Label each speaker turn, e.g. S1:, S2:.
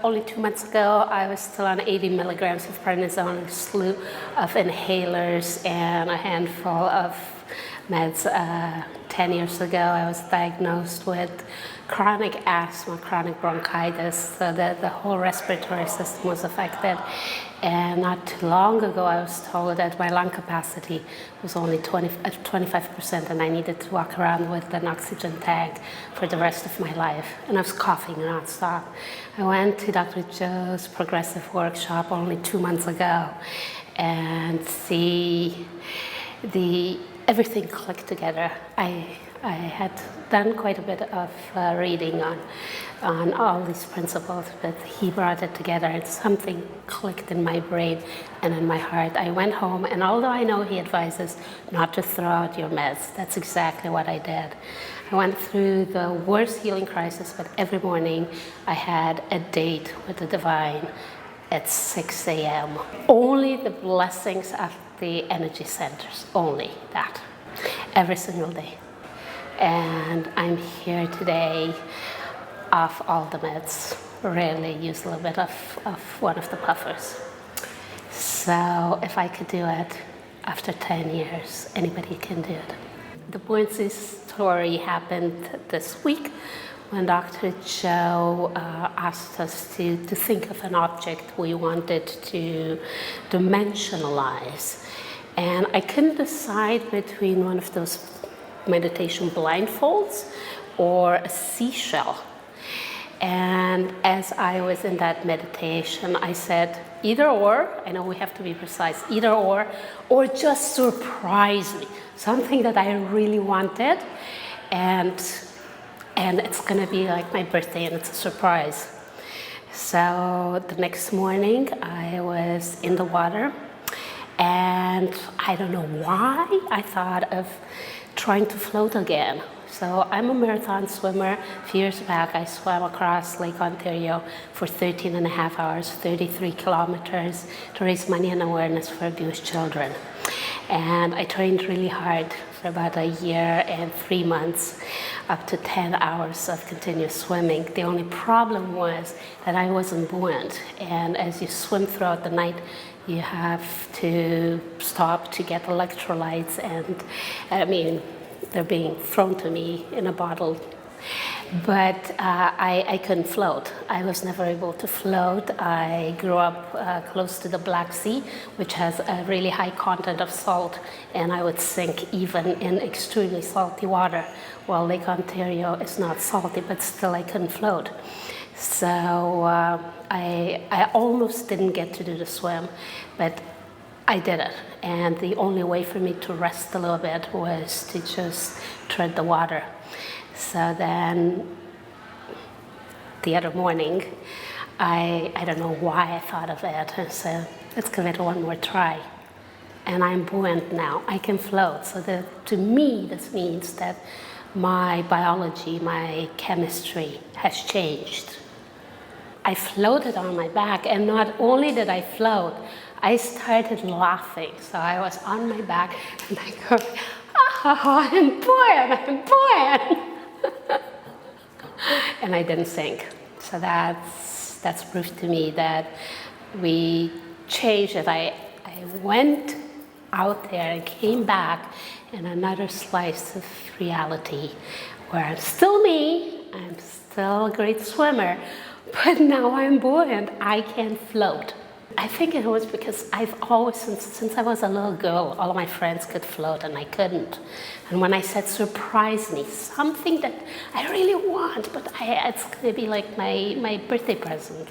S1: Only 2 months ago, I was still on 80 milligrams of prednisone, a slew of inhalers, and a handful of meds. 10 years ago, I was diagnosed with chronic asthma, chronic bronchitis, so the whole respiratory system was affected. And not too long ago, I was told that my lung capacity was only 25%, and I needed to walk around with an oxygen tank for the rest of my life. And I was coughing nonstop. I went to Dr. Joe's progressive workshop only 2 months ago, and everything clicked together. I had done quite a bit of reading on all these principles, but he brought it together and something clicked in my brain and in my heart. I went home, and although I know he advises not to throw out your meds, that's exactly what I did. I went through the worst healing crisis, but every morning I had a date with the divine at 6 a.m. Only the blessings of the energy centers, only that, every single day. And I'm here today off all the meds, rarely use a little bit of one of the puffers. So if I could do it after 10 years, anybody can do it. The buoyancy story happened this week when Dr. Joe asked us to think of an object we wanted to dimensionalize. And I couldn't decide between one of those meditation blindfolds or a seashell. And as I was in that meditation, I said, either or, I know we have to be precise, either or just surprise me, something that I really wanted, and it's gonna be like my birthday and it's a surprise. So the next morning I was in the water, and I don't know why I thought of trying to float again. So I'm a marathon swimmer. A few years back, I swam across Lake Ontario for 13 and a half hours, 33 kilometers, to raise money and awareness for abused children. And I trained really hard for about a year and 3 months, up to 10 hours of continuous swimming. The only problem was that I wasn't buoyant. And as you swim throughout the night, you have to stop to get electrolytes, and they're being thrown to me in a bottle. But I couldn't float. I was never able to float. I grew up close to the Black Sea, which has a really high content of salt, and I would sink even in extremely salty water. Well, Lake Ontario is not salty, but still I couldn't float. So I almost didn't get to do the swim, but I did it. And the only way for me to rest a little bit was to just tread the water. So then the other morning, I don't know why I thought of it. I said, let's give it one more try. And I'm buoyant now. I can float. So to me, this means that my biology, my chemistry has changed. I floated on my back, and not only did I float, I started laughing. So I was on my back, and I go, oh, I'm buoyant. And I didn't sink. So that's proof to me that we changed it. I went out there and came back in another slice of reality where I'm still me, I'm still a great swimmer, but now I'm buoyant, I can float. I think it was because I've always, since I was a little girl, all of my friends could float and I couldn't. And when I said surprise me, something that I really want, but it's gonna be like my birthday present.